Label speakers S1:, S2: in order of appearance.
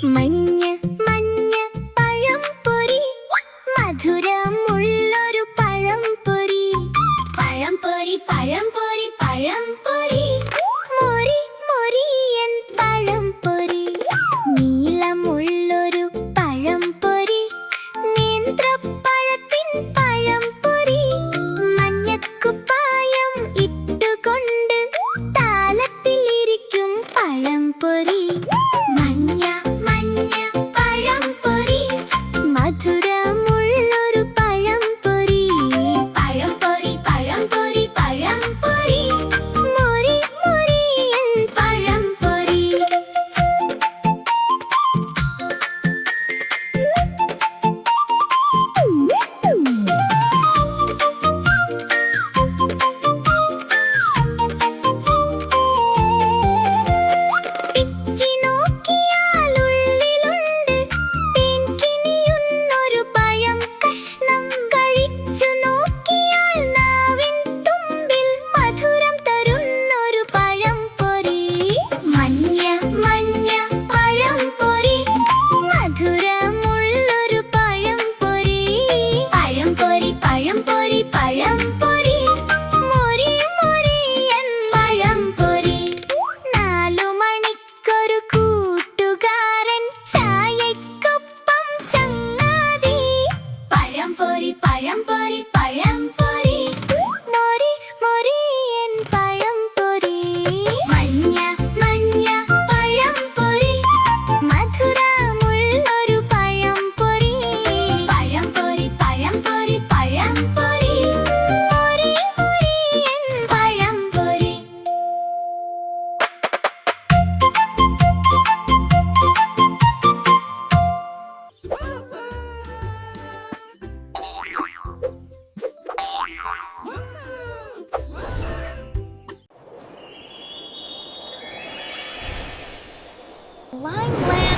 S1: മഞ്ഞ മഞ്ഞ പഴംപൊരി, മധുരമുള്ളൊരു പഴംപൊരി. പഴംപൊരി പഴംപൊരി പഴംപൊരി, മൊരി മൊരിയൻ പഴംപൊരി. നീളമുള്ളൊരു പഴംപൊരി, നേന്ത്രപ്പഴത്തിൻ പഴംപൊരി. മഞ്ഞക്കുപ്പായം ഇട്ടുകൊണ്ട് താലത്തിലിരിക്കും പഴംപൊരി. മഞ്ഞ മഞ്ഞ പഴംപൊരി, മധുരമുള്ളൊരു പഴംപൊരി. പഴംപൊരി പഴംപൊരി പഴംപൊരി, മൊരി മൊരിയൻ പഴംപൊരി. പിച്ചി നോക്കിയാൽ ഉള്ളിലുണ്ട് തേൻ കിനിയുന്നൊരു പഴം കഷ്ണം. കഴിച്ചു നോക്കിയാൽ നാവിൻ തുമ്പിൽ മധുരം തരുന്നൊരു പഴംപൊരി. മഞ്ഞ മഞ്ഞ പഴംപൊരി, മധുരമുള്ളൊരു പഴംപൊരി. പഴംപൊരി പഴംപൊരി പഴംപൊരി, മൊരി മൊരിയൻ പഴംപൊരി. 4 മണിക്കൊരു കൂട്ടുകാരൻ, ചായക്കൊപ്പം ചങ്ങാതി. പഴംപൊരി പഴംപൊരി പഴംപൊരി, മൊരി മൊരിയൻ പഴംപൊരി. മഞ്ഞ മഞ്ഞ പഴംപൊരി, മധുരമുള്ളൊരു പഴംപൊരി. പഴംപൊരി പഴംപൊരി പഴംപൊരി, മൊരി മൊരിയൻ പഴംപൊരി.
S2: Limeland